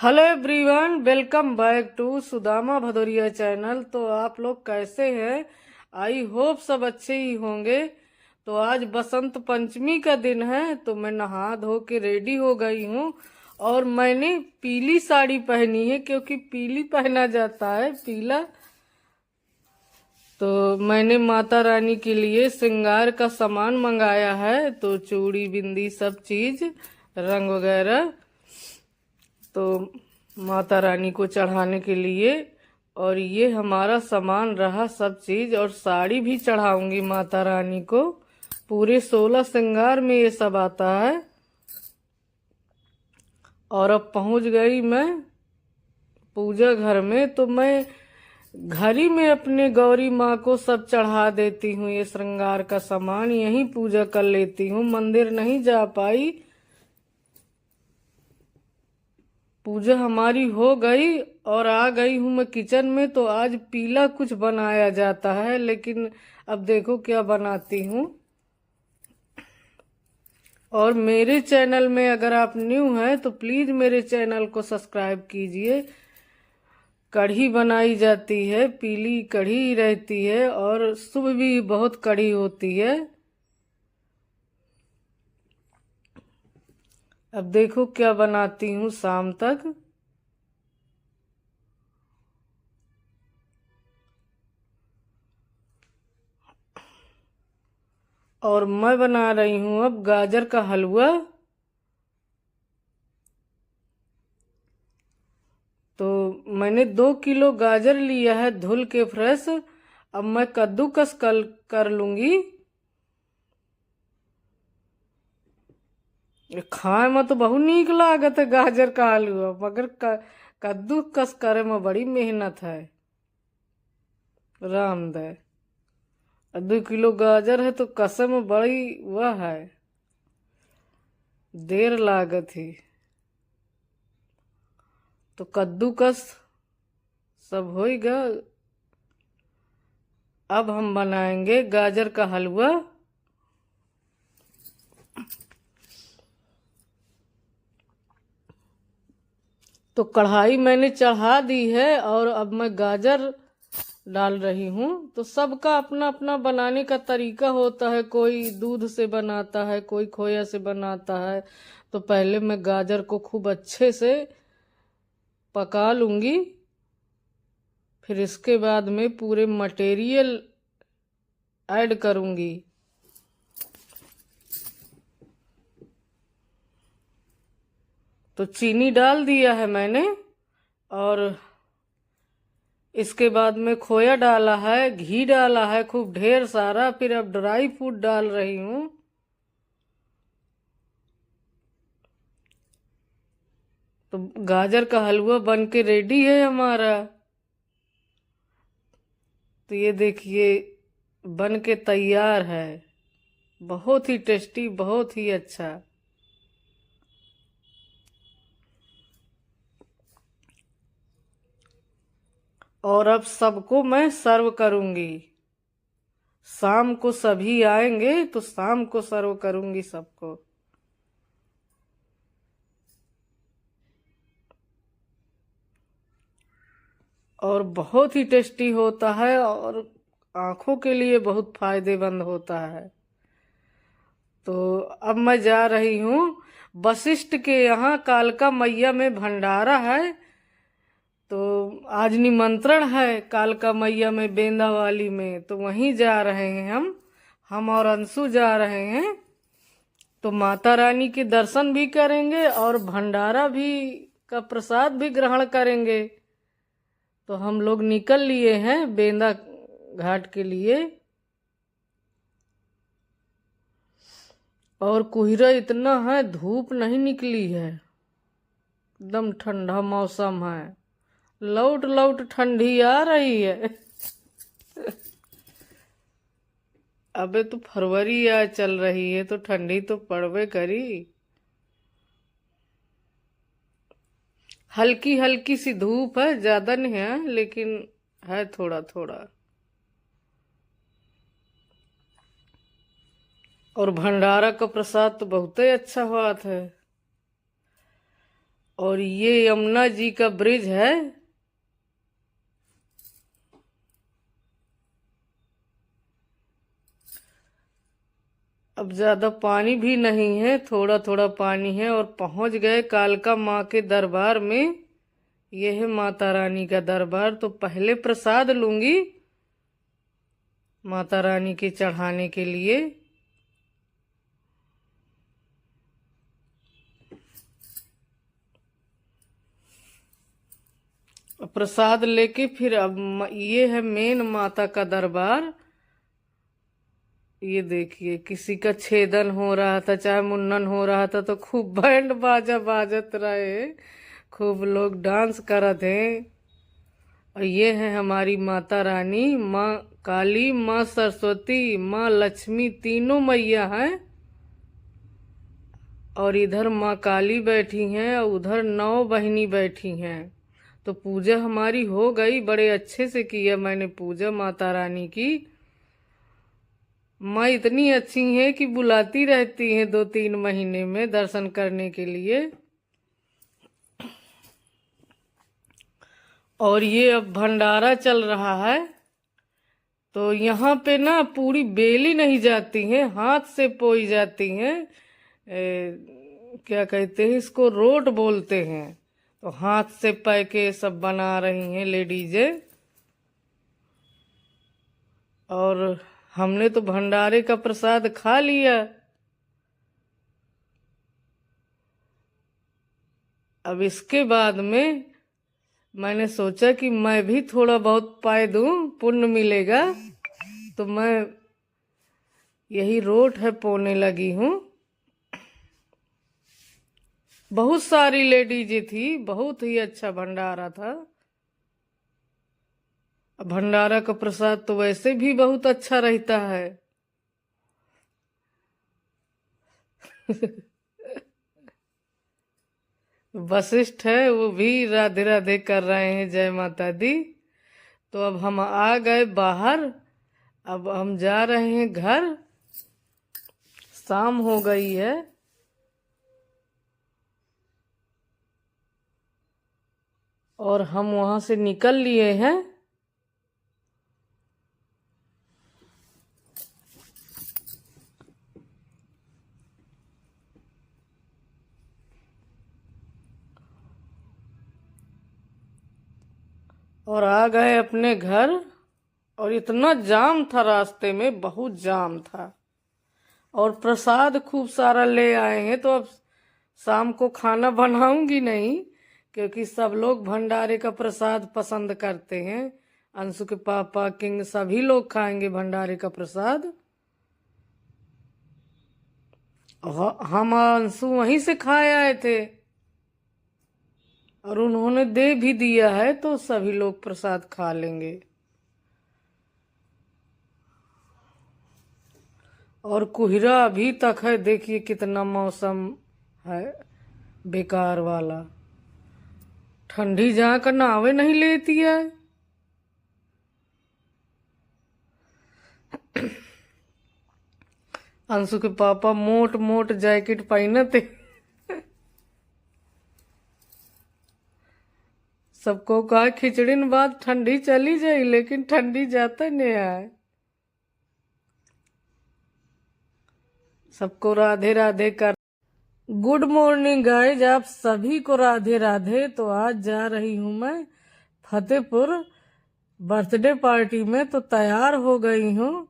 Hello everyone, welcome back to Sudama Bhadauria channel. तो आप लोग कैसे हैं? आई होप सब अच्छे ही होंगे। तो आज बसंत पंचमी का दिन है, तो मैं नहा धो के रेडी हो गई हूँ और मैंने पीली साड़ी पहनी है क्योंकि पीली पहना जाता है, पीला। तो मैंने माता रानी के लिए श्रृंगार का सामान मंगाया है, तो चूड़ी बिंदी सब चीज, रंग वगैरह, तो माता रानी को चढ़ाने के लिए। और ये हमारा सामान रहा सब चीज, और साड़ी भी चढ़ाऊंगी माता रानी को। पूरे 16 श्रृंगार में ये सब आता है। और अब पहुंच गई मैं पूजा घर में, तो मैं घर ही में अपने गौरी माँ को सब चढ़ा देती हूँ। ये श्रृंगार का सामान यहीं पूजा कर लेती हूँ, मंदिर नहीं जा पाई। पूजा हमारी हो गई और आ गई हूँ मैं किचन में। तो आज पीला कुछ बनाया जाता है, लेकिन अब देखो क्या बनाती हूँ। और मेरे चैनल में अगर आप न्यू हैं तो प्लीज मेरे चैनल को सब्सक्राइब कीजिए। कढ़ी बनाई जाती है, पीली कढ़ी रहती है और शुभ भी बहुत कढ़ी होती है। अब देखो क्या बनाती हूँ शाम तक। और मैं बना रही हूँ अब गाजर का हलवा। तो मैंने 2 किलो गाजर लिया है धुल के फ्रेश। अब मैं कद्दूकस कर लूंगी। खाए में तो बहुत नीक लागत है गाजर का हलवा, मगर कद्दूकस करे में बड़ी मेहनत है, राम दे। 2 किलो गाजर है तो कसे में बड़ी वह है, देर लागत ही। तो कद्दूकस सब होएगा। अब हम बनाएंगे गाजर का हलवा। तो कढ़ाई मैंने चढ़ा दी है और अब मैं गाजर डाल रही हूँ। तो सबका अपना अपना बनाने का तरीका होता है, कोई दूध से बनाता है, कोई खोया से बनाता है। तो पहले मैं गाजर को खूब अच्छे से पका लूंगी, फिर इसके बाद में पूरे मटेरियल ऐड करूंगी। तो चीनी डाल दिया है मैंने, और इसके बाद में खोया डाला है, घी डाला है खूब ढेर सारा। फिर अब ड्राई फ्रूट डाल रही हूँ। तो गाजर का हलवा बन के रेडी है हमारा। तो ये देखिए बन के तैयार है, बहुत ही टेस्टी, बहुत ही अच्छा। और अब सबको मैं सर्व करूंगी। शाम को सभी आएंगे तो शाम को सर्व करूंगी सबको। और बहुत ही टेस्टी होता है और आंखों के लिए बहुत फायदेमंद होता है। तो अब मैं जा रही हूँ वशिष्ठ के यहाँ, कालका मैया में भंडारा है। तो आज निमंत्रण है कालका मैया में, बेंदा वाली में। तो वहीं जा रहे हैं हम और अंशु जा रहे हैं। तो माता रानी के दर्शन भी करेंगे और भंडारा भी का प्रसाद भी ग्रहण करेंगे। तो हम लोग निकल लिए हैं बेंदा घाट के लिए। और कोहरा इतना है, धूप नहीं निकली है, एकदम ठंडा मौसम है। लौट लौट ठंडी आ रही है। अबे तो फरवरी आ चल रही है, तो ठंडी तो पड़वे करी। हल्की हल्की सी धूप है, ज्यादा नहीं है, लेकिन है थोड़ा थोड़ा। और भंडारा का प्रसाद तो बहुत ही अच्छा बात है। और ये यमुना जी का ब्रिज है। अब ज्यादा पानी भी नहीं है, थोड़ा थोड़ा पानी है। और पहुंच गए कालका माँ के दरबार में। यह है माता रानी का दरबार। तो पहले प्रसाद लूंगी माता रानी के चढ़ाने के लिए। प्रसाद लेके फिर अब ये है मेन माता का दरबार। ये देखिए, किसी का छेदन हो रहा था, चाहे मुन्नन हो रहा था, तो खूब बैंड बाजा बाजत रहे, खूब लोग डांस करत हैं। और ये है हमारी माता रानी, माँ काली, माँ सरस्वती, माँ लक्ष्मी, तीनों मैया हैं। और इधर माँ काली बैठी हैं और उधर 9 बहिनी बैठी हैं। तो पूजा हमारी हो गई, बड़े अच्छे से किया मैंने पूजा माता रानी की। माँ इतनी अच्छी हैं कि बुलाती रहती हैं 2-3 महीने में दर्शन करने के लिए। और ये अब भंडारा चल रहा है। तो यहाँ पे ना पूरी बेली नहीं जाती हैं, हाथ से पोई जाती हैं। क्या कहते हैं इसको, रोट बोलते हैं। तो हाथ से पैके सब बना रही हैं लेडीजें। और हमने तो भंडारे का प्रसाद खा लिया। अब इसके बाद में मैंने सोचा कि मैं भी थोड़ा बहुत पाए दूं, पुण्य मिलेगा। तो मैं यही रोट है पोने लगी हूँ। बहुत सारी लेडीज थी, बहुत ही अच्छा भंडारा था। भंडारा का प्रसाद तो वैसे भी बहुत अच्छा रहता है। वशिष्ठ है, वो भी राधे राधे कर रहे हैं, जय माता दी। तो अब हम आ गए बाहर, अब हम जा रहे हैं घर। शाम हो गई है। और हम वहां से निकल लिए हैं। और आ गए अपने घर। और इतना जाम था रास्ते में, बहुत जाम था। और प्रसाद खूब सारा ले आए हैं। तो अब शाम को खाना बनाऊंगी नहीं, क्योंकि सब लोग भंडारे का प्रसाद पसंद करते हैं। अंशु के पापा, किंग, सभी लोग खाएंगे भंडारे का प्रसाद। हम अंशु वहीं से खाए आए थे और उन्होंने दे भी दिया है, तो सभी लोग प्रसाद खा लेंगे। और कोहरा अभी तक है, देखिए कितना मौसम है बेकार वाला। ठंडी जहाँ का नावे नहीं लेती है। अंशु के पापा मोट मोट जैकेट पहने थे। सबको कहा खिचड़ी न बाद ठंडी चली जाई, लेकिन ठंडी जाता नहीं है। सबको राधे राधे कर। गुड मॉर्निंग गाइज, आप सभी को राधे राधे। तो आज जा रही हूँ मैं फतेहपुर बर्थडे पार्टी में। तो तैयार हो गई हूँ,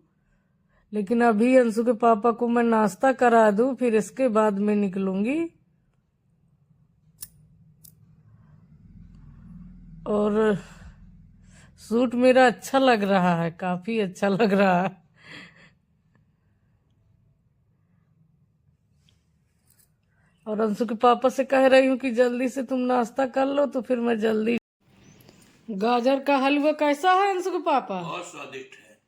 लेकिन अभी अंशु के पापा को मैं नाश्ता करा दूं, फिर इसके बाद मैं निकलूंगी। और सूट मेरा अच्छा लग रहा है, काफी अच्छा लग रहा है। और अंशु के पापा से कह रही हूँ कि जल्दी से तुम नाश्ता कर लो, तो फिर मैं जल्दी। गाजर का हलवा कैसा है अंशु के पापा? बहुत स्वादिष्ट है,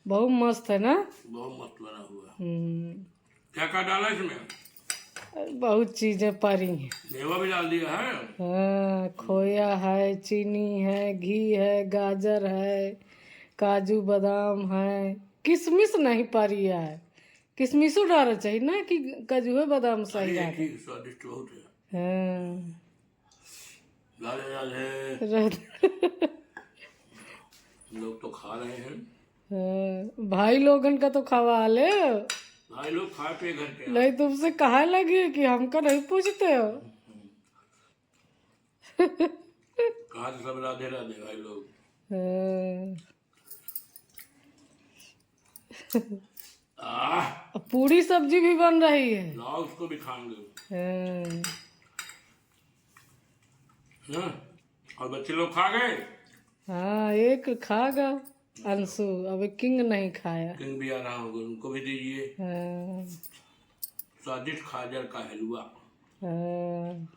बहुत मस्त है ना? बहुत मस्त बना हुआ। क्या क्या डाला इसमें? बहुत चीजें पड़ी हैं। मेवा भी डाल दिया है। हाँ, खोया है, चीनी है, घी है, गाजर है, काजू बादाम है। किशमिश नहीं पड़ी है। किशमिशो डालना चाहिए ना, कि काजू है बादाम सही अरे डाले। ठीक, स्वादिष्ट बहुत है। हाँ, राधे राधे। राधे। लोग तो खा रहे हैं। भाई लोगन का तो खवा ले, भाई लोग खा पे घर के। नहीं तुमसे कहा लगी कि हमको नहीं पूछते हो। कहा तो सब राधे राधे भाई लोग। पूरी सब्जी भी बन रही है। लाओ उसको भी खाएंगे। हाँ, और बच्चे लोग खा गए। हाँ एक खागा अंशु, अभी किंग नहीं खाया। किंग भी आ रहा होगा, उनको भी दीजिए। हाँ, स्वादिष्ट खाजर का हलवा। हाँ।